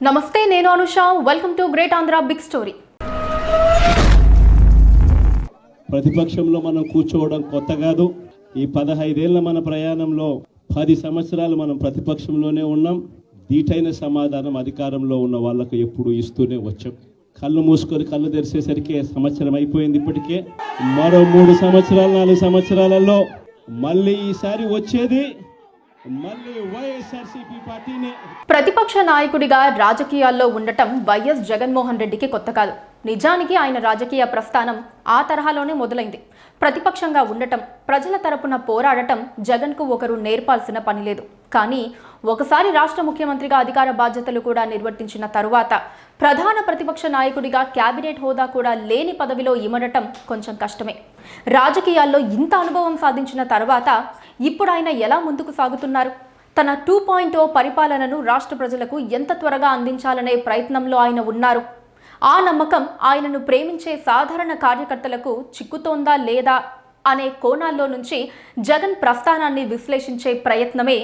నమస్తే, నేను Anusha. Welcome to great Andhra big story. ప్రతిపక్షంలో మనం కూర్చోవడం కొత్త కాదు. ఈ 15 ఏళ్ల మన ప్రయాణంలో 10 సంవత్సరాలు మనం ప్రతిపక్షంలోనే ఉన్నాం. దీటైన సమాధానం అధికారంలో ఉన్న వాళ్ళకు ఎప్పుడు ఇస్తూనే వచ్చాం. కళ్ళు మూసుకొని కళ్ళు తెరిచేసరికి సంవత్సరం అయిపోయింది. ఇప్పటికే మరో 3 సంవత్సరాలు 4 సంవత్సరాలలో మళ్ళీ ఈసారి వచ్చేది మళ్ళీ వైఎస్ఆర్సీపీ పార్టీనే. ప్రతిపక్ష నాయకుడిగా రాజకీయాల్లో ఉండటం వైఎస్ జగన్మోహన్ రెడ్డికి కొత్త కాదు. నిజానికి ఆయన రాజకీయ ప్రస్థానం ఆ తరహాలోనే మొదలైంది. ప్రతిపక్షంగా ఉండటం, ప్రజల తరపున పోరాడటం జగన్కు ఒకరు నేర్పాల్సిన పని లేదు. కానీ ఒకసారి రాష్ట్ర ముఖ్యమంత్రిగా అధికార బాధ్యతలు కూడా నిర్వర్తించిన తరువాత ప్రధాన ప్రతిపక్ష నాయకుడిగా క్యాబినెట్ హోదా కూడా లేని పదవిలో ఇమడటం కొంచెం కష్టమే. రాజకీయాల్లో ఇంత అనుభవం సాధించిన తర్వాత ఇప్పుడు ఆయన ఎలా ముందుకు సాగుతున్నారు? తన 2.0 పరిపాలనను రాష్ట్ర ప్రజలకు ఎంత త్వరగా అందించాలనే ప్రయత్నంలో ఆయన ఉన్నారు. ఆ నమ్మకం ఆయనను ప్రేమించే సాధారణ కార్యకర్తలకు చిక్కుతోందా లేదా అనే కోణాల్లో నుంచి జగన్ ప్రస్థానాన్ని విశ్లేషించే ప్రయత్నమే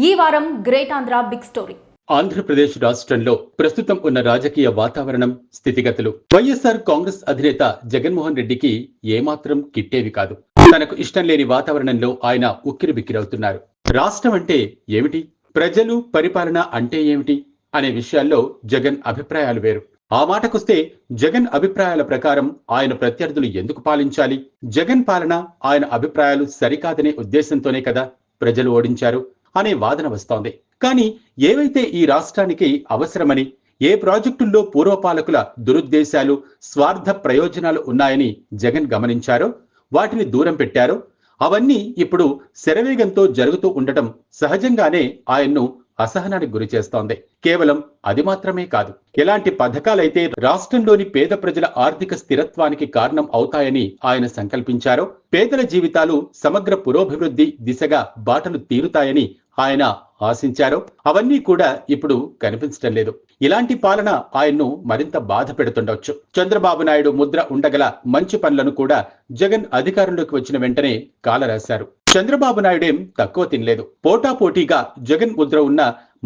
ఈ వారం great Andhra big story. Andhra Pradesh రాష్ట్రంలో ప్రస్తుతం ఉన్న రాజకీయ వాతావరణం, స్థితిగతులు వైఎస్ఆర్ కాంగ్రెస్ అధినేత జగన్మోహన్ రెడ్డికి ఏమాత్రం కిట్టేవి కాదు. తనకు ఇష్టం లేని వాతావరణంలో ఆయన ఉక్కిరిబిక్కిరవుతున్నారు. రాష్ట్రం అంటే ఏమిటి, ప్రజలు, పరిపాలన అంటే ఏమిటి అనే విషయాల్లో జగన్ అభిప్రాయాలు వేరు. ఆ మాటకొస్తే జగన్ అభిప్రాయాల ప్రకారం ఆయన ప్రత్యర్థులు ఎందుకు పాలించాలి? జగన్ పాలన, ఆయన అభిప్రాయాలు సరికాదనే ఉద్దేశంతోనే కదా ప్రజలు ఓడించారు అనే వాదన వస్తోంది. కానీ ఏవైతే ఈ రాష్ట్రానికి అవసరమని, ఏ ప్రాజెక్టుల్లో పూర్వపాలకుల దురుద్దేశాలు, స్వార్థ ప్రయోజనాలు ఉన్నాయని జగన్ గమనించారో, వాటిని దూరం పెట్టారో, అవన్నీ ఇప్పుడు శరవేగంతో జరుగుతూ ఉండటం సహజంగానే ఆయన్ను అసహనానికి గురి చేస్తోంది. కేవలం అది మాత్రమే కాదు, ఎలాంటి పథకాలైతే రాష్ట్రంలోని పేద ప్రజల ఆర్థిక స్థిరత్వానికి కారణం అవుతాయని ఆయన సంకల్పించారో, పేదల జీవితాలు సమగ్ర పురోభివృద్ధి దిశగా బాటలు తీరుతాయని ఆయన ఆశించారో, అవన్నీ కూడా ఇప్పుడు కనిపించడం లేదు. ఇలాంటి పాలన ఆయన్ను మరింత బాధ పెడుతుండవచ్చు. చంద్రబాబు నాయుడు ముద్ర ఉండగల మంచి పనులను కూడా జగన్ అధికారంలోకి వచ్చిన వెంటనే కాలరాశారు. చంద్రబాబు నాయుడేం తక్కువ తినలేదు. పోటాపోటీగా జగన్ ముద్ర ఉన్న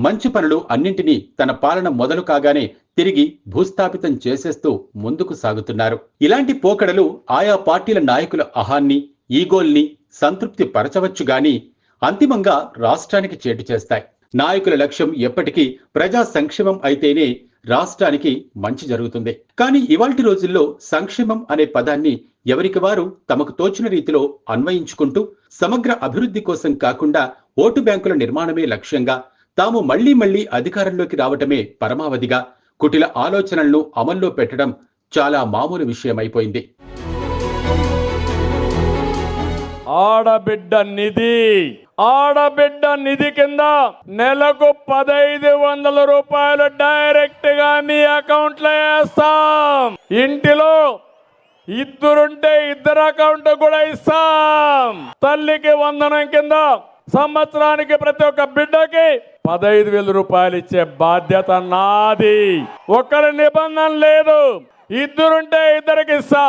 మంచి పనులు అన్నింటినీ తన పాలన మొదలు కాగానే తిరిగి భూస్థాపితం చేసేస్తూ ముందుకు సాగుతున్నారు. ఇలాంటి పోకడలు ఆయా పార్టీల నాయకుల అహాన్ని, ఈగోల్ని సంతృప్తి పరచవచ్చు గాని అంతిమంగా రాష్ట్రానికి చేటు చేస్తాయి. నాయకుల లక్ష్యం ఎప్పటికీ ప్రజా సంక్షేమం అయితేనే రాష్ట్రానికి మంచి జరుగుతుంది. కానీ ఇవాల్టి రోజుల్లో సంక్షేమం అనే పదాన్ని ఎవరికి వారు తమకు తోచిన రీతిలో అన్వయించుకుంటూ సమగ్ర అభివృద్ధి కోసం కాకుండా ఓటు బ్యాంకుల నిర్మాణమే లక్ష్యంగా, తాము మళ్లీ అధికారంలోకి రావటమే పరమావధిగా కుటిల ఆలోచనలను అమల్లో పెట్టడం చాలా మామూలు విషయమైపోయింది. ఆడబిడ్డ నిధి కింద నెలకు 1500 రూపాయలు డైరెక్ట్ గా మీ అకౌంట్ లో వేస్తాం. ఇంటిలో ఇద్దరుంటే ఇద్దరు అకౌంట్ కూడా ఇస్తాం. తల్లికి వందనం కింద సంవత్సరానికి ప్రతి ఒక్క బిడ్డకి 15,000 రూపాయలు ఇచ్చే బాధ్యత నాది. ఒకరి నిబంధన లేదు. ఇద్దరుంటే ఇద్దరికి ఇస్తా,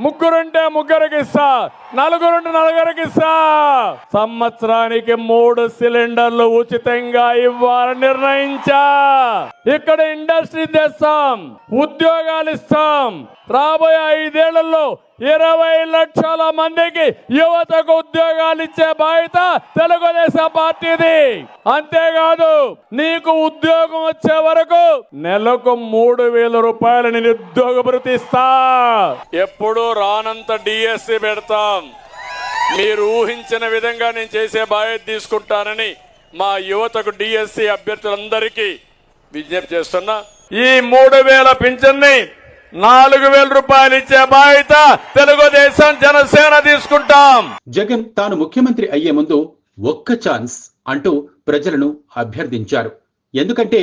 ముగ్గురుంటే ముగ్గురికి ఇస్తా, నలుగురుంటే నలుగురికి ఇస్తా. సంవత్సరానికి 3 సిలిండర్లు ఉచితంగా ఇవ్వాలని నిర్ణయించా. ఇక్కడ ఇండస్ట్రీ తెస్తాం, ఉద్యోగాలు ఇస్తాం. రాబోయే 5 ఏళ్లలో 20 లక్షల మందికి యువతకు ఉద్యోగాలు ఇచ్చే బాధ్యత తెలుగుదేశం పార్టీది. అంతేకాదు, నీకు ఉద్యోగం వచ్చే వరకు నెలకు 3,000 రూపాయలు నిరుద్యోగ భృతి ఇస్తా. ఎప్పుడు రానంత డిఎస్సి పెడతాం. మీరు ఊహించిన విధంగా నేను చేసే బాధ్యత తీసుకుంటానని మా యువతకు డిఎస్సి అభ్యర్థులందరికీ విజ్ఞప్తి చేస్తున్నా. ఈ 3,000 పింఛన్ని 4,000 రూపాయలు ఇచ్చే బాధ్యత తెలుగుదేశం, జనసేన తీసుకుంటాం. జగన్ తాను ముఖ్యమంత్రి అయ్యే ముందు ఒక్క ఛాన్స్ అంటూ ప్రజలను అభ్యర్థించారు. ఎందుకంటే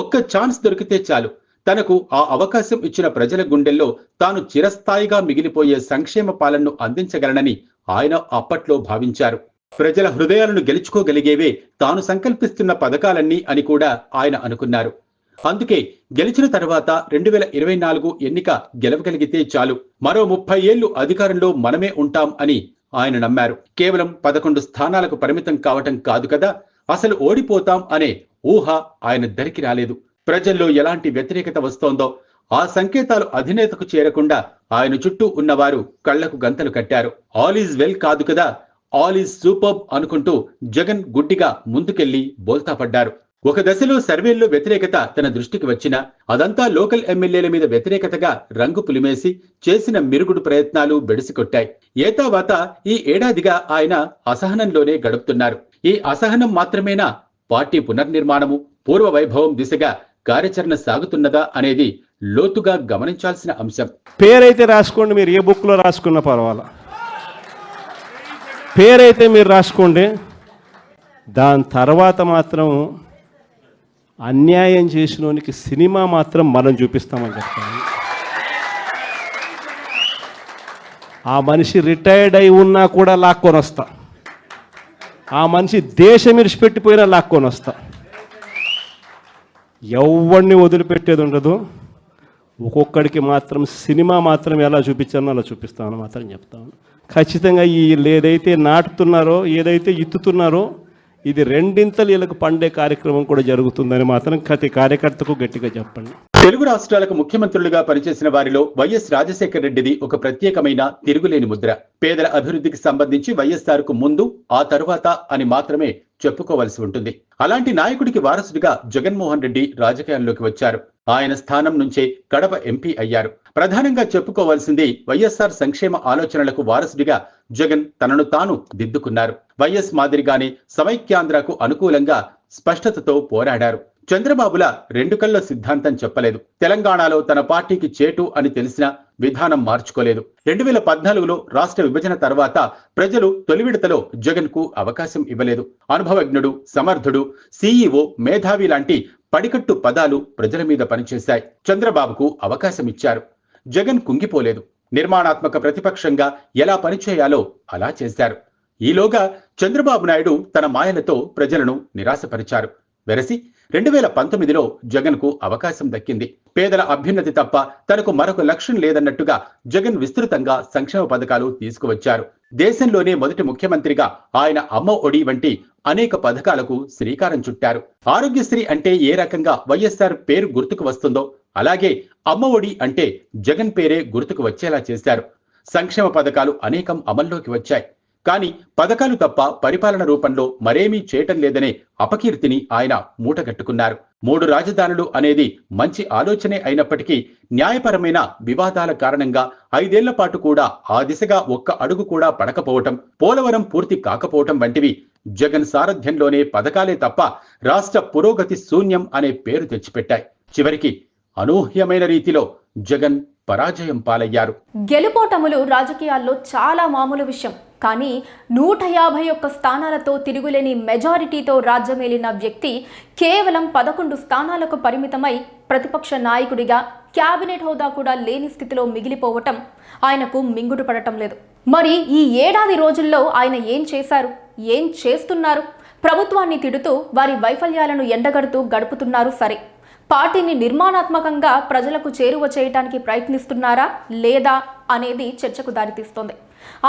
ఒక్క ఛాన్స్ దొరికితే చాలు, తనకు ఆ అవకాశం ఇచ్చిన ప్రజల గుండెల్లో తాను చిరస్థాయిగా మిగిలిపోయే సంక్షేమ పాలనను అందించగలనని ఆయన అప్పట్లో భావించారు. ప్రజల హృదయాలను గెలుచుకోగలిగేవే తాను సంకల్పిస్తున్న పథకాలన్నీ అని కూడా ఆయన అనుకున్నారు. అందుకే గెలిచిన తర్వాత 2024 ఎన్నిక గెలవగలిగితే చాలు, మరో 30 ఏళ్లు అధికారంలో మనమే ఉంటాం అని ఆయన నమ్మారు. కేవలం 11 స్థానాలకు పరిమితం కావటం కాదు కదా, అసలు ఓడిపోతాం అనే ఊహ ఆయన దరికి రాలేదు. ప్రజల్లో ఎలాంటి వ్యతిరేకత వస్తోందో ఆ సంకేతాలు అధినేతకు చేరకుండా ఆయన చుట్టూ ఉన్నవారు కళ్లకు గంతలు కట్టారు. ఆల్ ఈజ్ వెల్ కాదు కదా, ఆల్ ఈజ్ సూపర్బ్ అనుకుంటూ జగన్ గుడ్డిగా ముందుకెళ్లి బోల్తా పడ్డారు. ఒక దశలో సర్వేల్లో వ్యతిరేకత తన దృష్టికి వచ్చినా అదంతా లోకల్ ఎమ్మెల్యేల మీద వ్యతిరేకతగా రంగు పులిమేసి చేసిన మిరుగుడు ప్రయత్నాలు బెడిసికొట్టాయి. ఏతావాత ఈ ఏడాదిగా ఆయన అసహనంలోనే గడుపుతున్నారు. ఈ అసహనం మాత్రమేనా పార్టీ పునర్నిర్మాణము, పూర్వ వైభవం దిశగా కార్యాచరణ సాగుతున్నదా అనేది లోతుగా గమనించాల్సిన అంశం. పేరైతే రాసుకోండి, మీరు ఏ బుక్లో రాసుకున్నా పర్వాలా. పేరైతే మీరు రాసుకోండి. దాని తర్వాత మాత్రం అన్యాయం చేసినోనికి సినిమా మాత్రం మనం చూపిస్తామని చెప్తాను. ఆ మనిషి రిటైర్డ్ అయి ఉన్నా కూడా లాక్కొని వస్తా. ఆ మనిషి దేశం విడిచిపెట్టిపోయినా లాక్కొని వస్తా. ఎవరిని వదిలిపెట్టేది ఉండదు. ఒక్కొక్కడికి మాత్రం సినిమా మాత్రం ఎలా చూపించానో అలా చూపిస్తామని మాత్రం చెప్తాను. ఖచ్చితంగా వీళ్ళు ఏదైతే నాటుతున్నారో, ఏదైతే ఇత్తుతున్నారో, ఇది రెండింతలు వీళ్ళకు పండే కార్యక్రమం కూడా జరుగుతుందని మాత్రం ప్రతి కార్యకర్తకు గట్టిగా చెప్పండి. తెలుగు రాష్ట్రాలకు ముఖ్యమంత్రులుగా పనిచేసిన వారిలో వైఎస్ రాజశేఖర రెడ్డిది ఒక ప్రత్యేకమైన తిరుగులేని ముద్ర. పేదల అభివృద్ధికి సంబంధించి వైఎస్ఆర్ కు ముందు ఆ తరువాత అని మాత్రమే చెప్పుకోవలసి ఉంటుంది. అలాంటి నాయకుడికి వారసుడిగా జగన్మోహన్ రెడ్డి రాజకీయాల్లోకి వచ్చారు. ఆయన స్థానం నుంచే కడప ఎంపీ అయ్యారు. ప్రధానంగా చెప్పుకోవాల్సింది వైఎస్ఆర్ సంక్షేమ ఆలోచనలకు వారసుడిగా జగన్ తనను తాను దిద్దుకున్నారు. వైఎస్ మాదిరిగానే సమైక్యాంధ్రకు అనుకూలంగా స్పష్టతతో పోరాడారు. చంద్రబాబుల రెండు కళ్ళ సిద్ధాంతం చెప్పలేదు. తెలంగాణలో తన పార్టీకి చేటు అని తెలిసిన విధానం మార్చుకోలేదు. 2014లో రాష్ట్ర విభజన తర్వాత ప్రజలు తొలి విడతలో జగన్ కు అవకాశం ఇవ్వలేదు. అనుభవజ్ఞుడు, సమర్థుడు, సీఈఓ, మేధావి లాంటి పడికట్టు పదాలు ప్రజల మీద పనిచేశాయి. చంద్రబాబుకు అవకాశం ఇచ్చారు. జగన్ కుంగిపోలేదు. నిర్మాణాత్మక ప్రతిపక్షంగా ఎలా పనిచేయాలో అలా చేశారు. ఈలోగా చంద్రబాబు నాయుడు తన మాయలతో ప్రజలను నిరాశపరిచారు. వెరసి 2019లో జగన్ కు అవకాశం దక్కింది. పేదల అభ్యున్నతి తప్ప తనకు మరొక లక్ష్యం లేదన్నట్టుగా జగన్ విస్తృతంగా సంక్షేమ పథకాలు తీసుకువచ్చారు. దేశంలోనే మొదటి ముఖ్యమంత్రిగా ఆయన అమ్మ ఒడి వంటి అనేక పథకాలకు శ్రీకారం చుట్టారు. ఆరోగ్యశ్రీ అంటే ఏ రకంగా వైఎస్ఆర్ పేరు గుర్తుకు వస్తుందో అలాగే అమ్మ ఒడి అంటే జగన్ పేరే గుర్తుకు వచ్చేలా చేశారు. సంక్షేమ పథకాలు అనేకం అమల్లోకి వచ్చాయి. కానీ పథకాలు తప్ప పరిపాలన రూపంలో మరేమీ చేయటం లేదనే అపకీర్తిని ఆయన మూటగట్టుకున్నారు. 3 రాజధానులు అనేది మంచి ఆలోచనే అయినప్పటికీ న్యాయపరమైన వివాదాల కారణంగా 5 ఏళ్ల పాటు కూడా ఆ దిశగా ఒక్క అడుగు కూడా పడకపోవటం, పోలవరం పూర్తి కాకపోవటం వంటివి జగన్ సారథ్యంలోనే పథకాలే తప్ప రాష్ట్ర పురోగతి శూన్యం అనే పేరు తెచ్చిపెట్టాయి. చివరికి అనూహ్యమైన రీతిలో జగన్ పరాజయం పాలయ్యారు. గెలుపోటములు రాజకీయాల్లో చాలా మామూలు విషయం. కానీ 151 స్థానాలతో తిరుగులేని మెజారిటీతో రాజ్యమేలిన వ్యక్తి కేవలం 11 స్థానాలకు పరిమితమై ప్రతిపక్ష నాయకుడిగా క్యాబినెట్ హోదా కూడా లేని స్థితిలో మిగిలిపోవటం ఆయనకు మింగుడు పడటం లేదు. మరి ఈ ఏడాది రోజుల్లో ఆయన ఏం చేశారు, ఏం చేస్తున్నారు? ప్రభుత్వాన్ని తిడుతూ వారి వైఫల్యాలను ఎండగడుతూ గడుపుతున్నారు సరే, పార్టీని నిర్మాణాత్మకంగా ప్రజలకు చేరువ చేయడానికి ప్రయత్నిస్తున్నారా లేదా అనేది చర్చకు దారితీస్తోంది.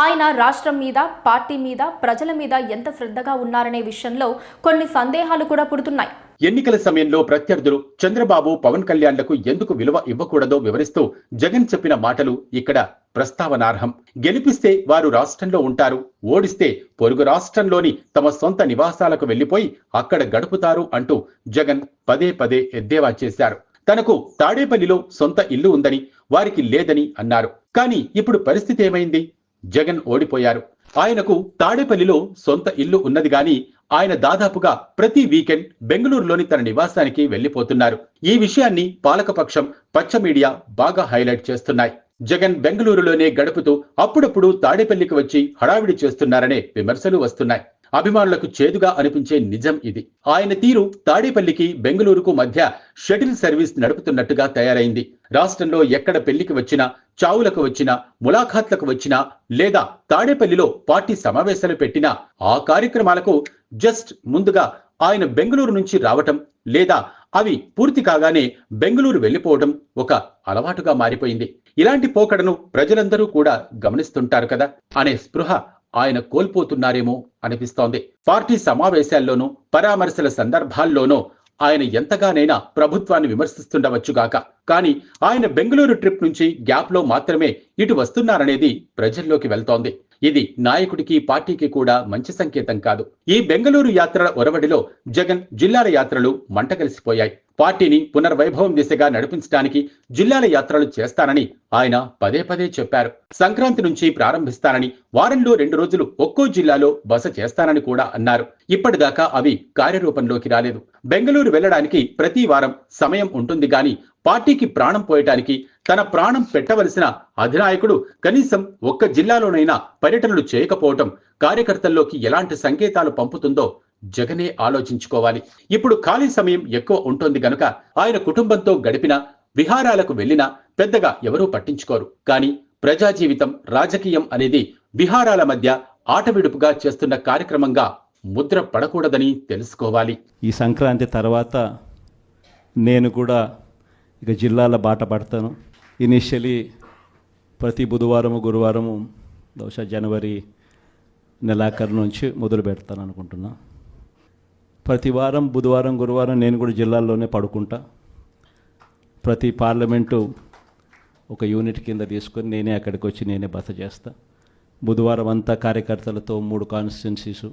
ఆయన రాష్ట్రం మీద, పార్టీ మీద, ప్రజల మీద ఎంత శ్రద్ధగా ఉన్నారనే విషయంలో కొన్ని సందేహాలు కూడా పుడుతున్నాయి. ఎన్నికల సమయంలో ప్రత్యర్థులు చంద్రబాబు, పవన్ కళ్యాణ్లకు ఎందుకు విలువ ఇవ్వకూడదో వివరిస్తూ జగన్ చెప్పిన మాటలు ఇక్కడ ప్రస్తావనార్హం. గెలిపిస్తే వారు రాష్ట్రంలో ఉంటారు, ఓడిస్తే పొరుగు రాష్ట్రంలోని తమ సొంత నివాసాలకు వెళ్లిపోయి అక్కడ గడుపుతారు అంటూ జగన్ పదే పదే ఎద్దేవా చేశారు. తనకు తాడేపల్లిలో సొంత ఇల్లు ఉందని, వారికి లేదని అన్నారు. కానీ ఇప్పుడు పరిస్థితి ఏమైంది? జగన్ ఓడిపోయారు. ఆయనకు తాడేపల్లిలో సొంత ఇల్లు ఉన్నది గాని ఆయన దాదాపుగా ప్రతి వీకెండ్ బెంగళూరులోని తన నివాసానికి వెళ్లిపోతున్నారు. ఈ విషయాన్ని పాలకపక్షం, పచ్చ మీడియా బాగా హైలైట్ చేస్తున్నాయి. జగన్ బెంగళూరులోనే గడుపుతూ అప్పుడప్పుడు తాడేపల్లికి వచ్చి హడావిడి చేస్తున్నారనే విమర్శలు వస్తున్నాయి. అభిమానులకు చేదుగా అనిపించే నిజం ఇది. ఆయన తీరు తాడేపల్లికి, బెంగళూరుకు మధ్య షటిల్ సర్వీస్ నడుపుతున్నట్టుగా తయారైంది. రాష్ట్రంలో ఎక్కడ పెళ్లికి వచ్చినా, చావులకు వచ్చినా, ములాఖాత్లకు వచ్చినా లేదా తాడేపల్లిలో పార్టీ సమావేశాలు పెట్టినా ఆ కార్యక్రమాలకు జస్ట్ ముందుగా ఆయన బెంగళూరు నుంచి రావటం లేదా అవి పూర్తి కాగానే బెంగళూరు వెళ్లిపోవడం ఒక అలవాటుగా మారిపోయింది. ఇలాంటి పోకడను ప్రజలందరూ కూడా గమనిస్తుంటారు కదా అనే స్పృహ ఆయన కోల్పోతున్నారేమో అనిపిస్తోంది. పార్టీ సమావేశాల్లోనూ, పరామర్శల సందర్భాల్లోనూ ఆయన ఎంతగానైనా ప్రభుత్వాన్ని విమర్శిస్తుండవచ్చుగాక, కానీ ఆయన బెంగళూరు ట్రిప్ నుంచి గ్యాప్ లో మాత్రమే ఇటు వస్తున్నారనేది ప్రజల్లోకి వెళ్తోంది. ఇది నాయకుడికి పార్టీకి కూడా మంచి సంకేతం కాదు. ఈ బెంగళూరు యాత్రల ఒరవడిలో జగన్ జిల్లాల యాత్రలు మంటగలిసిపోయాయి. పార్టీని పునర్వైభవం దిశగా నడిపించడానికి జిల్లాల యాత్రలు చేస్తానని ఆయన పదే పదే చెప్పారు. సంక్రాంతి నుంచి ప్రారంభిస్తానని, వారంలో 2 రోజులు ఒక్కో జిల్లాలో బస చేస్తానని కూడా అన్నారు. ఇప్పటిదాకా అవి కార్యరూపంలోకి రాలేదు. బెంగళూరు వెళ్లడానికి ప్రతి వారం సమయం ఉంటుంది గాని పార్టీకి ప్రాణం పోయటానికి తన ప్రాణం పెట్టవలసిన అధినాయకుడు కనీసం ఒక్క జిల్లాలోనైనా పర్యటనలు చేయకపోవటం కార్యకర్తల్లోకి ఎలాంటి సంకేతాలు పంపుతుందో జగనే ఆలోచించుకోవాలి. ఇప్పుడు ఖాళీ సమయం ఎక్కువ ఉంటుంది గనుక ఆయన కుటుంబంతో గడిపిన విహారాలకు వెళ్లినా పెద్దగా ఎవరూ పట్టించుకోరు. కానీ ప్రజా జీవితం, రాజకీయం అనేది విహారాల మధ్య ఆటవిడుపుగా చేస్తున్న కార్యక్రమంగా ముద్ర పడకూడదని తెలుసుకోవాలి. ఈ సంక్రాంతి తర్వాత నేను కూడా ఇక జిల్లాల బాట పడతాను. ఇనిషియలీ ప్రతి బుధవారము గురువారము బహుశా జనవరి నెలాఖరు నుంచి మొదలు పెడతాను అనుకుంటున్నా. ప్రతి వారం బుధవారం గురువారం నేను కూడా జిల్లాల్లోనే పడుకుంటా. ప్రతి పార్లమెంటు ఒక యూనిట్ కింద తీసుకొని నేనే అక్కడికి వచ్చి నేనే బస చేస్తా. బుధవారం అంతా కార్యకర్తలతో 3 కాన్స్టిట్యున్సీసు,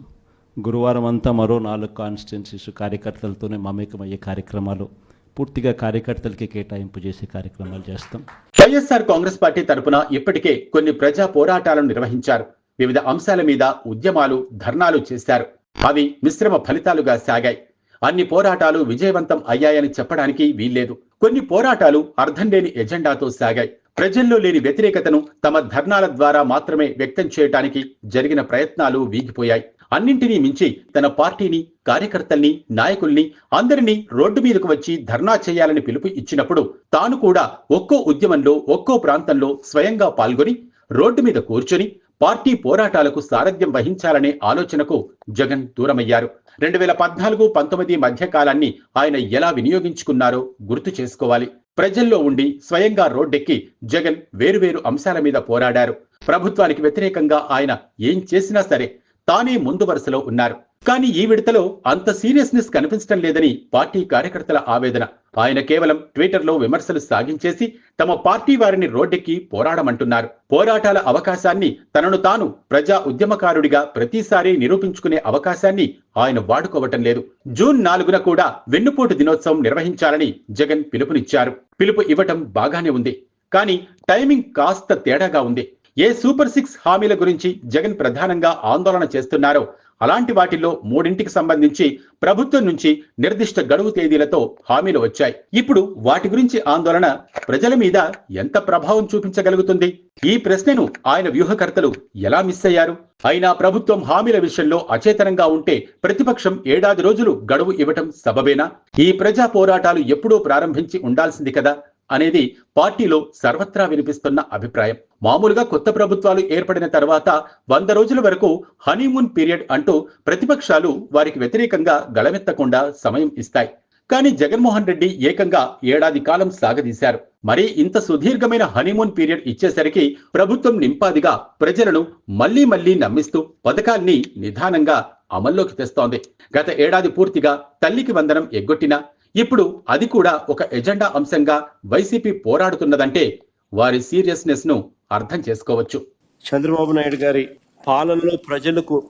గురువారం అంతా మరో 4 కాన్స్టిట్యున్సీసు కార్యకర్తలతోనే మమేకమయ్యే కార్యక్రమాలు, పూర్తిగా కార్యకర్తలకి కేటాయింపు చేసే కార్యక్రమాలు చేస్తాం. వైఎస్ఆర్ కాంగ్రెస్ పార్టీ తరపున ఇప్పటికే కొన్ని ప్రజా పోరాటాలను నిర్వహించారు. వివిధ అంశాల మీద ఉద్యమాలు, ధర్నాలు చేశారు. అవి మిశ్రమ ఫలితాలుగా సాగాయి. అన్ని పోరాటాలు విజయవంతం అయ్యాయని చెప్పడానికి వీల్లేదు. కొన్ని పోరాటాలు అర్థం లేని ఎజెండాతో సాగాయి. ప్రజల్లో లేని వ్యతిరేకతను తమ ధర్నాల ద్వారా మాత్రమే వ్యక్తం చేయడానికి జరిగిన ప్రయత్నాలు వీగిపోయాయి. అన్నింటినీ మించి తన పార్టీని, కార్యకర్తల్ని, నాయకుల్ని అందరినీ రోడ్డు మీదకు వచ్చి ధర్నా చేయాలని పిలుపు ఇచ్చినప్పుడు తాను కూడా ఒక్కో ఉద్యమంలో, ఒక్కో ప్రాంతంలో స్వయంగా పాల్గొని రోడ్డు మీద కూర్చొని పార్టీ పోరాటాలకు సారథ్యం వహించాలనే ఆలోచనకు జగన్ దూరమయ్యారు. 2014-19 మధ్య కాలాన్ని ఆయన ఎలా వినియోగించుకున్నారో గుర్తు చేసుకోవాలి. ప్రజల్లో ఉండి స్వయంగా రోడ్డెక్కి జగన్ వేరువేరు అంశాల మీద పోరాడారు. ప్రభుత్వానికి వ్యతిరేకంగా ఆయన ఏం చేసినా సరే తానే ముందు వరుసలో ఉన్నారు. కానీ ఈ విడతలో అంత సీరియస్నెస్ కనిపించడం లేదని పార్టీ కార్యకర్తల ఆవేదన. ఆయన కేవలం ట్విట్టర్లో విమర్శలు సాగించేసి తమ పార్టీ వారిని రోడ్డెక్కి పోరాడమంటున్నారు. పోరాటాల అవకాశాన్ని, తనను తాను ప్రజా ఉద్యమకారుడిగా ప్రతిసారి నిరూపించుకునే అవకాశాన్ని ఆయన వాడుకోవటం లేదు. జూన్ 4న కూడా వెన్నుపోటు దినోత్సవం నిర్వహించాలని జగన్ పిలుపునిచ్చారు. పిలుపు ఇవ్వటం బాగానే ఉంది, కానీ టైమింగ్ కాస్త తేడాగా ఉంది. ఏ సూపర్ 6 హామీల గురించి జగన్ ప్రధానంగా ఆందోళన చేస్తున్నారో అలాంటి వాటిల్లో 3కి సంబంధించి ప్రభుత్వం నుంచి నిర్దిష్ట గడువు తేదీలతో హామీలు వచ్చాయి. ఇప్పుడు వాటి గురించి ఆందోళన ప్రజల మీద ఎంత ప్రభావం చూపించగలుగుతుంది? ఈ ప్రశ్నను ఆయన వ్యూహకర్తలు ఎలా మిస్ అయ్యారు? అయినా ప్రభుత్వం హామీల విషయంలో అచేతనంగా ఉంటే ప్రతిపక్షం 7 రోజులు గడువు ఇవ్వటం సబబేనా? ఈ ప్రజా పోరాటాలు ఎప్పుడూ ప్రారంభించి ఉండాల్సింది కదా అనేది పార్టీలో సర్వత్రా వినిపిస్తున్న అభిప్రాయం. మామూలుగా కొత్త ప్రభుత్వాలు ఏర్పడిన తర్వాత 100 రోజుల వరకు హనీమూన్ పీరియడ్ అంటూ ప్రతిపక్షాలు వారికి వ్యతిరేకంగా గళమెత్తకుండా సమయం ఇస్తాయి. కానీ జగన్మోహన్ రెడ్డి ఏకంగా 1 ఏడాది కాలం సాగదీశారు. మరి ఇంత సుదీర్ఘమైన హనీమూన్ పీరియడ్ ఇచ్చేసరికి ప్రభుత్వం నింపాదిగా ప్రజలను మళ్లీ మళ్లీ నమ్మిస్తూ పథకాల్ని నిదానంగా అమల్లోకి తెస్తోంది. గత ఏడాది పూర్తిగా తల్లికి వందనం ఎగ్గొట్టినా ఇప్పుడు అది కూడా ఒక ఎజెండా అంశంగా వైసీపీ పోరాడుతున్నదంటే వారి సీరియస్నెస్ ను అర్థం చేసుకోవచ్చు. చంద్రబాబు నాయుడు గారి పాలనలో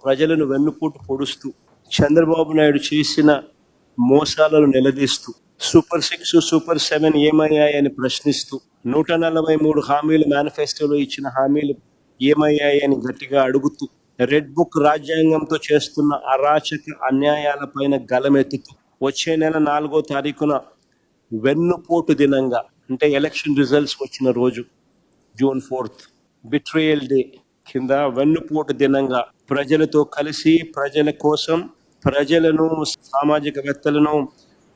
ప్రజలను వెన్నుపోటు పొడుస్తూ, చంద్రబాబు నాయుడు చేసిన మోసాలను నిలదీస్తూ, సూపర్ 6, సూపర్ 7 ఏమయ్యాయని ప్రశ్నిస్తూ, 143 హామీలు మేనిఫెస్టోలో ఇచ్చిన హామీలు ఏమయ్యాయని గట్టిగా అడుగుతూ, రెడ్ బుక్ రాజ్యాంగంతో చేస్తున్న అరాచక అన్యాయాలపైన గలమెత్తుతూ, వచ్చే నెల 4వ తారీఖున వెన్నుపోటు దినంగా, అంటే ఎలక్షన్ రిజల్ట్స్ వచ్చిన రోజు జూన్ 4th బిట్రేయల్ డే కింద వెన్నుపోటు దినంగా ప్రజలతో కలిసి ప్రజల కోసం ప్రజలను, సామాజికవేత్తలను,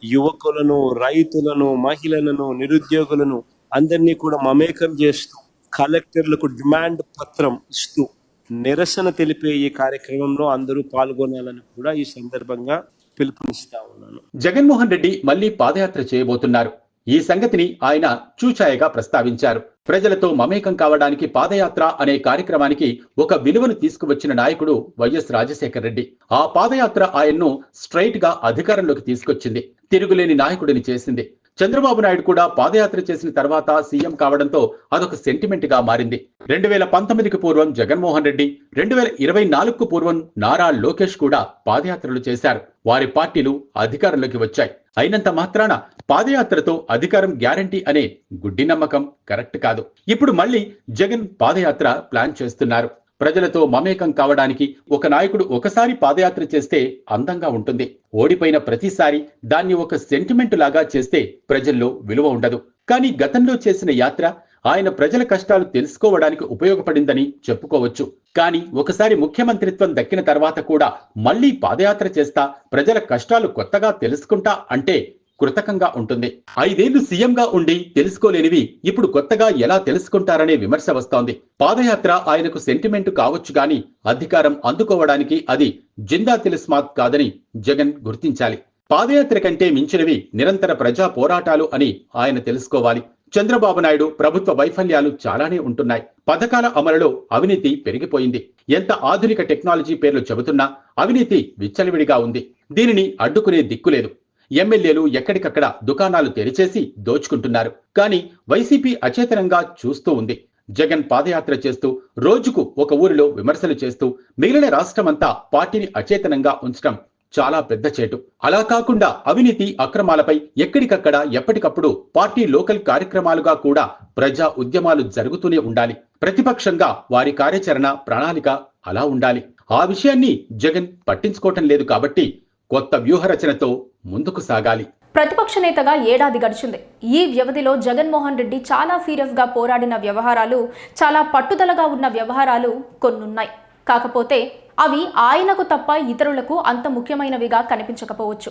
యువకులను, రైతులను, మహిళలను, నిరుద్యోగులను అందరినీ కూడా మమేకం చేస్తూ కలెక్టర్లకు డిమాండ్ పత్రం ఇస్తూ నిరసన తెలిపే ఈ కార్యక్రమంలో అందరూ పాల్గొనాలని కూడా ఈ సందర్భంగా పిలుపునిస్తా ఉన్నాను. జగన్మోహన్ రెడ్డి మళ్లీ పాదయాత్ర చేయబోతున్నారు. ఈ సంగతిని ఆయన చూచాయగా ప్రస్తావించారు. ప్రజలతో మమేకం కావడానికి పాదయాత్ర అనే కార్యక్రమానికి ఒక విలువను తీసుకువచ్చిన నాయకుడు వైఎస్ రాజశేఖర రెడ్డి. ఆ పాదయాత్ర ఆయన్ను స్ట్రైట్ గా అధికారంలోకి తీసుకొచ్చింది. తిరుగులేని నాయకుడిని చేసింది. చంద్రబాబు నాయుడు కూడా పాదయాత్ర చేసిన తర్వాత సీఎం కావడంతో అదొక సెంటిమెంట్ గా మారింది. 2019కి పూర్వం జగన్మోహన్ రెడ్డి, 2024కు పూర్వం నారా లోకేష్ కూడా పాదయాత్రలు చేశారు. వారి పార్టీలు అధికారంలోకి వచ్చాయి. అయినంత మాత్రాన పాదయాత్రతో అధికారం గ్యారంటీ అనే గుడ్డి నమ్మకం కరెక్ట్ కాదు. ఇప్పుడు మళ్ళీ జగన్ పాదయాత్ర ప్లాన్ చేస్తున్నారు. ప్రజలతో మమేకం కావడానికి ఒక నాయకుడు ఒకసారి పాదయాత్ర చేస్తే అందంగా ఉంటుంది. ఓడిపోయిన ప్రతిసారి దాన్ని ఒక సెంటిమెంట్ లాగా చేస్తే ప్రజల్లో విలువ ఉండదు. కానీ గతంలో చేసిన యాత్ర ఆయన ప్రజల కష్టాలు తెలుసుకోవడానికి ఉపయోగపడిందని చెప్పుకోవచ్చు. కానీ ఒకసారి ముఖ్యమంత్రిత్వం దక్కిన తర్వాత కూడా మళ్ళీ పాదయాత్ర చేస్తా, ప్రజల కష్టాలు కొత్తగా తెలుసుకుంటా అంటే కృతకంగా ఉంటుంది. 5 ఏళ్లు సీఎంగా ఉండి తెలుసుకోలేనివి ఇప్పుడు కొత్తగా ఎలా తెలుసుకుంటారనే విమర్శ వస్తోంది. పాదయాత్ర ఆయనకు సెంటిమెంట్ కావచ్చు గాని అధికారం అందుకోవడానికి అది జిందా తిలిస్మాత్ కాదని జగన్ గుర్తించాలి. పాదయాత్ర కంటే మించినవి నిరంతర ప్రజా పోరాటాలు అని ఆయన తెలుసుకోవాలి. చంద్రబాబు నాయుడు ప్రభుత్వ వైఫల్యాలు చాలానే ఉంటున్నాయి. పథకాల అమలులో అవినీతి పెరిగిపోయింది. ఎంత ఆధునిక టెక్నాలజీ పేర్లు చెబుతున్నా అవినీతి విచ్చలవిడిగా ఉంది. దీనిని అడ్డుకునే దిక్కులేదు. ఎమ్మెల్యేలు ఎక్కడికక్కడ దుకాణాలు తెరిచేసి దోచుకుంటున్నారు. కానీ వైసీపీ అచేతనంగా చూస్తూ ఉంది. జగన్ పాదయాత్ర చేస్తూ రోజుకు ఒక ఊరిలో విమర్శలు చేస్తూ మిగిలిన రాష్ట్రమంతా పార్టీని అచేతనంగా ఉంచడం చాలా పెద్ద చేటు. అలా కాకుండా అవినీతి అక్రమాలపై ఎక్కడికక్కడ ఎప్పటికప్పుడు పార్టీ లోకల్ కార్యక్రమాలుగా కూడా ప్రజా ఉద్యమాలు జరుగుతూనే ఉండాలి. ప్రతిపక్షంగా వారి కార్యాచరణ ప్రణాళిక అలా ఉండాలి. ఆ విషయాన్ని జగన్ పట్టించుకోవటం లేదు. కాబట్టి కొత్త వ్యూహరచనతో ముందుకు సాగాలి. ప్రతిపక్ష నేతగా ఏడాది గడిచింది. ఈ వ్యవధిలో జగన్మోహన్ రెడ్డి చాలా సీరియస్గా పోరాడిన వ్యవహారాలు, చాలా పట్టుదలగా ఉన్న వ్యవహారాలు కొన్నున్నాయి. కాకపోతే అవి ఆయనకు తప్ప ఇతరులకు అంత ముఖ్యమైనవిగా కనిపించకపోవచ్చు.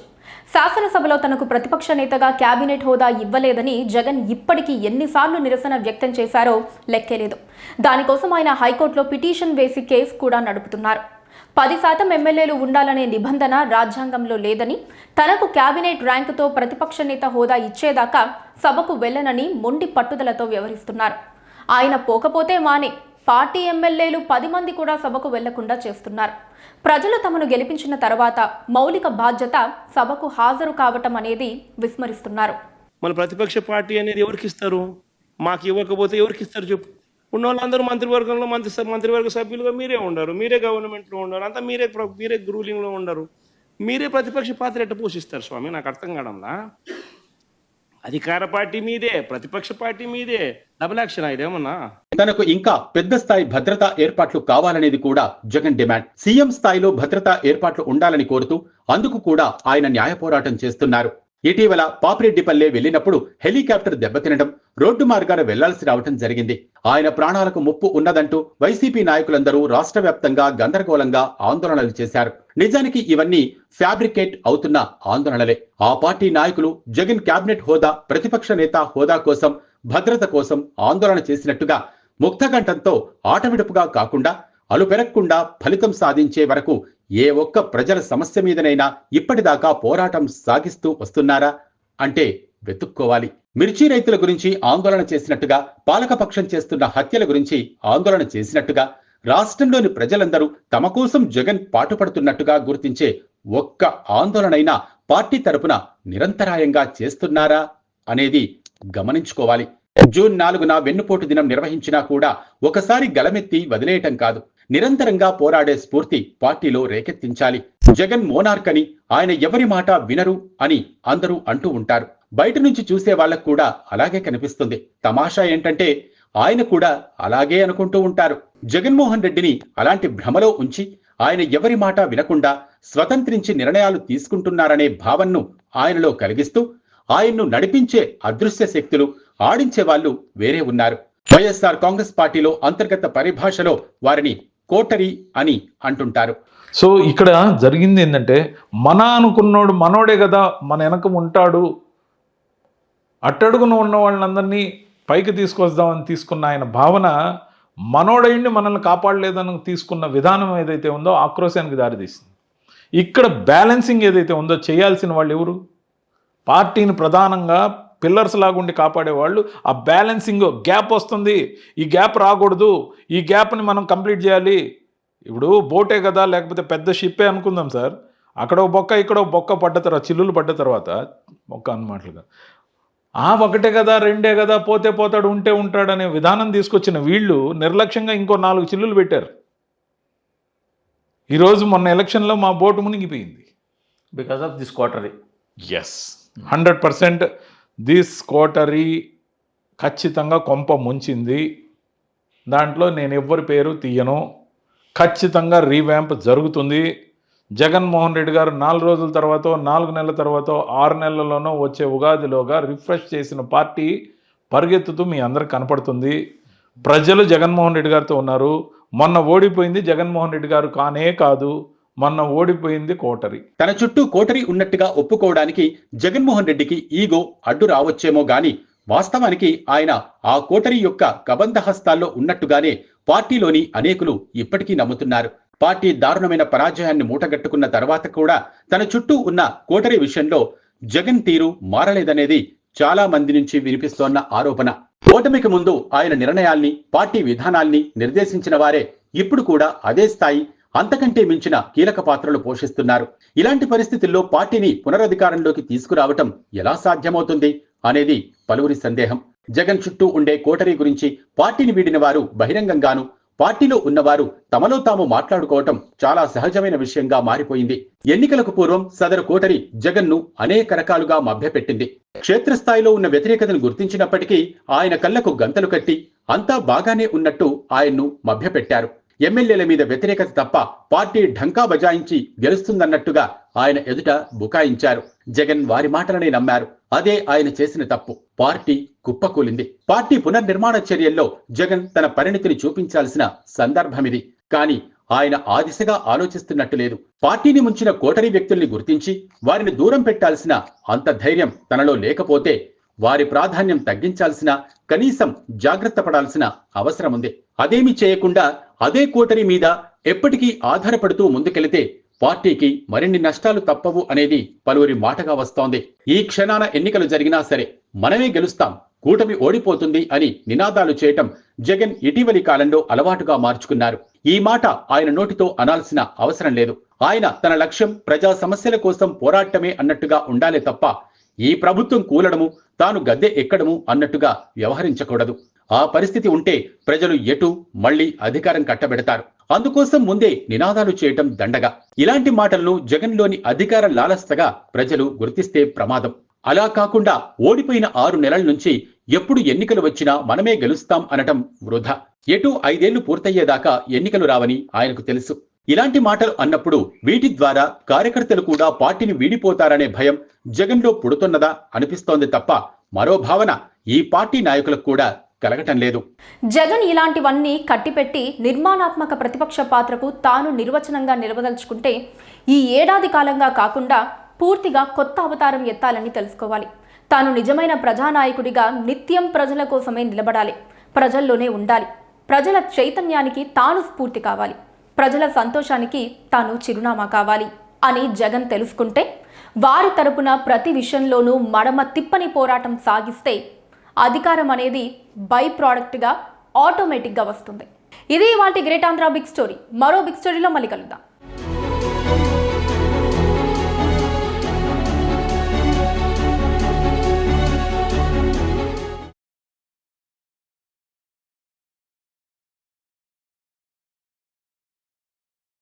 శాసనసభలో తనకు ప్రతిపక్ష నేతగా కేబినెట్ హోదా ఇవ్వలేదని జగన్ ఇప్పటికీ ఎన్నిసార్లు నిరసన వ్యక్తం చేశారో లెక్కేలేదు. దానికోసం ఆయన హైకోర్టులో పిటిషన్ వేసి కేసు కూడా నడుపుతున్నారు. 10% ఎమ్మెల్యేలు ఉండాలనే నిబంధన రాజ్యాంగంలో లేదని, తనకు కేబినెట్ ర్యాంకుతో ప్రతిపక్ష నేత హోదా ఇచ్చేదాకా సభకు వెళ్లనని మొండి పట్టుదలతో వ్యవహరిస్తున్నారు. ఆయన పోకపోతే మానే పార్టీ ఎమ్మెల్యేలు 10 మంది కూడా సభకు వెళ్లకుండా చేస్తున్నారు. ప్రజలు తమను గెలిపించిన తర్వాత మౌలిక బాధ్యత సభకు హాజరు కావటం అనేది విస్మరిస్తున్నారు. మన ప్రతిపక్ష పార్టీ అనేది ఎవరికి ఇస్తారు? మాకు ఇవ్వకపోతే ఎవరికి ఇస్తారు చెప్పు? ఉన్న వాళ్ళందరూ మంత్రివర్గంలో మంత్రివర్గ సభ్యులుగా మీరే ఉండరు, మీరే గవర్నమెంట్లో ఉండరు, అంతా మీరే రూలింగ్లో ఉండరు. మీరే ప్రతిపక్ష పాత్ర ఎట్ట పోషిస్తారు స్వామి? నాకు అర్థం కావడంలా. అధికార పార్టీ మీదే, ప్రతిపక్ష పార్టీ మీదే, డబుల్ యాక్షన్ ఇదేమన్నా? తనకు ఇంకా పెద్ద స్థాయి భద్రతా ఏర్పాట్లు కావాలనేది కూడా జగన్ డిమాండ్. సీఎం స్థాయిలో భద్రతా ఏర్పాట్లు ఉండాలని కోరుతూ అందుకు కూడా ఆయన న్యాయ పోరాటం చేస్తున్నారు. ఇటీవల పాపిరెడ్డిపల్లె వెళ్లినప్పుడు హెలికాప్టర్ దెబ్బతినడం, రోడ్డు మార్గాన వెళ్లాల్సి రావడం జరిగింది. ఆయన ప్రాణాలకు ముప్పు ఉన్నదంటూ వైసీపీ నాయకులందరూ రాష్ట్ర వ్యాప్తంగా గందరగోళంగా ఆందోళనలు చేశారు. నిజానికి ఇవన్నీ ఫ్యాబ్రికేట్ అవుతున్న ఆందోళనలే. ఆ పార్టీ నాయకులు జగన్ కేబినెట్ హోదా, ప్రతిపక్ష నేత హోదా కోసం, భద్రత కోసం ఆందోళన చేసినట్టుగా ముక్తకంఠంతో ఆటవిడుపుగా కాకుండా అలుపెరగకుండా ఫలితం సాధించే వరకు ఏ ఒక్క ప్రజల సమస్య మీదనైనా ఇప్పటిదాకా పోరాటం సాగిస్తూ వస్తున్నారా అంటే వెతుక్కోవాలి. మిర్చి రైతుల గురించి ఆందోళన చేసినట్టుగా, పాలకపక్షం చేస్తున్న హత్యల గురించి ఆందోళన చేసినట్టుగా, రాష్ట్రంలోని ప్రజలందరూ తమ కోసం జగన్ పాటుపడుతున్నట్టుగా గుర్తించే ఒక్క ఆందోళనైనా పార్టీ తరపున నిరంతరాయంగా చేస్తున్నారా అనేది గమనించుకోవాలి. జూన్ 4న వెన్నుపోటు దినం నిర్వహించినా కూడా ఒకసారి గలమెత్తి వదిలేయటం కాదు, నిరంతరంగా పోరాడే స్ఫూర్తి పార్టీలో రేకెత్తించాలి. జగన్ మోనార్క్ అని, ఆయన ఎవరి మాట వినరు అని అందరూ అంటూ ఉంటారు. బయట నుంచి చూసే వాళ్ళకు కూడా అలాగే కనిపిస్తుంది. తమాషా ఏంటంటే ఆయన కూడా అలాగే అనుకుంటూ ఉంటారు. జగన్మోహన్ రెడ్డిని అలాంటి భ్రమలో ఉంచి ఆయన ఎవరి మాట వినకుండా స్వతంత్రించి నిర్ణయాలు తీసుకుంటున్నారనే భావనను ఆయనలో కలిగిస్తూ ఆయన్ను నడిపించే అదృశ్య శక్తులు, ఆడించే వాళ్ళు వేరే ఉన్నారు. వైఎస్ఆర్ కాంగ్రెస్ పార్టీలో అంతర్గత పరిభాషలో వారిని కోటరి అని అంటుంటారు. సో ఇక్కడ జరిగింది ఏంటంటే, మన అనుకున్నోడు మనోడే కదా మన వెనక ఉంటాడు, అట్టడుగున ఉన్న వాళ్ళందరినీ పైకి తీసుకొద్దామని తీసుకున్న ఆయన భావన మనోడైండి మనల్ని కాపాడలేదని తీసుకున్న విధానం ఏదైతే ఉందో ఆక్రోశానికి దారితీస్తుంది. ఇక్కడ బ్యాలెన్సింగ్ ఏదైతే ఉందో చేయాల్సిన వాళ్ళు ఎవరు? పార్టీని ప్రధానంగా పిల్లర్స్ లాగుండి కాపాడేవాళ్ళు. ఆ బ్యాలెన్సింగ్ గ్యాప్ వస్తుంది, ఈ గ్యాప్ రాకూడదు, ఈ గ్యాప్ని మనం కంప్లీట్ చేయాలి. ఇప్పుడు బోటే కదా, లేకపోతే పెద్ద షిప్పే అనుకుందాం సార్, అక్కడ బొక్క ఇక్కడ బొక్క పడ్డ తర్వాత, చిల్లులు పడ్డ తర్వాత ఒక్క అన్నమాటలుగా. ఒకటే కదా, రెండే కదా, పోతే పోతాడు, ఉంటే ఉంటాడు అనే విధానం తీసుకొచ్చిన వీళ్ళు నిర్లక్ష్యంగా ఇంకో 4 చిల్లులు పెట్టారు. ఈరోజు మొన్న ఎలక్షన్లో మా బోటు మునిగిపోయింది. Because of this coterie. Yes, 100% this coterie ఖచ్చితంగా కొంప ముంచింది. దాంట్లో నేను ఎవ్వరి పేరు తీయను. ఖచ్చితంగా రీవ్యాంప్ జరుగుతుంది. జగన్మోహన్ రెడ్డి గారు 4 రోజుల తర్వాత, 4 నెలల తర్వాత, 6 నెలల్లోనో వచ్చే ఉగాదిలోగా రిఫ్రెష్ చేసిన పార్టీ పరిగెత్తుతూ మీ అందరికి కనపడుతుంది. ప్రజలు జగన్మోహన్ రెడ్డి గారితో ఉన్నారు. మొన్న ఓడిపోయింది జగన్మోహన్ రెడ్డి గారు కాదు, మొన్న ఓడిపోయింది కోటరీ. తన చుట్టూ కోటరీ ఉన్నట్టుగా ఒప్పుకోవడానికి జగన్మోహన్ రెడ్డికి ఈగో అడ్డు రావచ్చేమో గాని వాస్తవానికి ఆయన ఆ కోటరీ యొక్క కబంధ హస్తాల్లో ఉన్నట్టుగానే పార్టీలోని అనేకులు ఇప్పటికీ నమ్ముతున్నారు. పార్టీ దారుణమైన పరాజయాన్ని మూటగట్టుకున్న తర్వాత కూడా తన చుట్టూ ఉన్న కోటరీ విషయంలో జగన్ తీరు మారలేదనేది చాలా మంది నుంచి వినిపిస్తోన్న ఆరోపణ. ఓటమికి ముందు ఆయన నిర్ణయాల్ని, పార్టీ విధానాల్ని నిర్దేశించిన వారే ఇప్పుడు కూడా అదే స్థాయి, అంతకంటే మించిన కీలక పాత్రలు పోషిస్తున్నారు. ఇలాంటి పరిస్థితుల్లో పార్టీని పునరధికారంలోకి తీసుకురావటం ఎలా సాధ్యమవుతుంది అనేది పలువురి సందేహం. జగన్ చుట్టూ ఉండే కోటరీ గురించి పార్టీని వీడిన వారు బహిరంగంగాను, పార్టీలో ఉన్నవారు తమలో తాము మాట్లాడుకోవటం చాలా సహజమైన విషయంగా మారిపోయింది. ఎన్నికలకు పూర్వం సదరు కోటరీ జగన్ను అనేక రకాలుగా మభ్యపెట్టింది. క్షేత్రస్థాయిలో ఉన్న వ్యతిరేకతను గుర్తించినప్పటికీ ఆయన కళ్లకు గంతలు కట్టి అంతా బాగానే ఉన్నట్టు ఆయన్ను మభ్యపెట్టారు. ఎమ్మెల్యేల మీద వ్యతిరేకత తప్ప పార్టీ ఢంకా బజాయించి గెలుస్తుందన్నట్టుగా ఆయన ఎదుట బుకాయించారు. జగన్ వారి మాటలనే నమ్మారు. అదే ఆయన చేసిన తప్పు. పార్టీ కుప్పకూలింది. పార్టీ పునర్నిర్మాణ చర్యల్లో జగన్ తన పరిణితిని చూపించాల్సిన సందర్భమిది. కానీ ఆయన ఆ దిశగా ఆలోచిస్తున్నట్టు లేదు. పార్టీని ముంచిన కోటరీ వ్యక్తుల్ని గుర్తించి వారిని దూరం పెట్టాల్సిన అంత ధైర్యం తనలో లేకపోతే వారి ప్రాధాన్యం తగ్గించాల్సిన, కనీసం జాగ్రత్త పడాల్సిన అవసరం ఉంది. అదేమీ చేయకుండా అదే కోటరీ మీద ఎప్పటికీ ఆధారపడుతూ ముందుకెళితే పార్టీకి మరిన్ని నష్టాలు తప్పవు అనేది పలువురి మాటగా వస్తోంది. ఈ క్షణాన ఎన్నికలు జరిగినా సరే మనమే గెలుస్తాం, కూటమి ఓడిపోతుంది అని నినాదాలు చేయటం జగన్ ఇటీవలి కాలంలో అలవాటుగా మార్చుకున్నారు. ఈ మాట ఆయన నోటితో అనాల్సిన అవసరం లేదు. ఆయన తన లక్ష్యం ప్రజా సమస్యల కోసం పోరాటమే అన్నట్టుగా ఉండాలే తప్ప ఈ ప్రభుత్వం కూలడము, తాను గద్దె ఎక్కడము అన్నట్టుగా వ్యవహరించకూడదు. ఆ పరిస్థితి ఉంటే ప్రజలు ఎటు మళ్లీ అధికారం కట్టబెడతారు. అందుకోసం ముందే నినాదాలు చేయటం దండగా. ఇలాంటి మాటలను జగన్లోని అధికార లాలస్తగా ప్రజలు గుర్తిస్తే ప్రమాదం. అలా కాకుండా ఓడిపోయిన 6 నెలల నుంచి ఎప్పుడు ఎన్నికలు వచ్చినా మనమే గెలుస్తాం అనటం వృధా. ఎటు 5 ఏళ్లు పూర్తయ్యేదాకా ఎన్నికలు రావని ఆయనకు తెలుసు. ఇలాంటి మాటలు అన్నప్పుడు వీటి ద్వారా కార్యకర్తలు కూడా పార్టీని వీడిపోతారనే భయం జగన్లో పుడుతున్నదా అనిపిస్తోంది తప్ప మరో భావన ఈ పార్టీ నాయకులకు కూడా కలగటం లేదు. జగన్ ఇలాంటివన్నీ కట్టిపెట్టి నిర్మాణాత్మక ప్రతిపక్ష పాత్రకు తాను నిర్వచనంగా నిలవదలుచుకుంటే ఈ ఏడాది కాలంగా కాకుండా పూర్తిగా కొత్త అవతారం ఎత్తాలని తెలుసుకోవాలి. తాను నిజమైన ప్రజానాయకుడిగా నిత్యం ప్రజల కోసమే నిలబడాలి, ప్రజల్లోనే ఉండాలి, ప్రజల చైతన్యానికి తాను స్ఫూర్తి కావాలి, ప్రజల సంతోషానికి తాను చిరునామా కావాలి అని జగన్ తెలుసుకుంటే వారి తరపున ప్రతి విషయంలోనూ మడమ తిప్పని పోరాటం సాగిస్తే అధికారం అనేది బై ప్రోడక్ట్గా ఆటోమేటిక్గా వస్తుంది. ఇది ఇవాల్టి గ్రేట్ ఆంధ్ర బిగ్ స్టోరీ. మరో బిగ్ స్టోరీలో మళ్ళీ కలుద్దాం.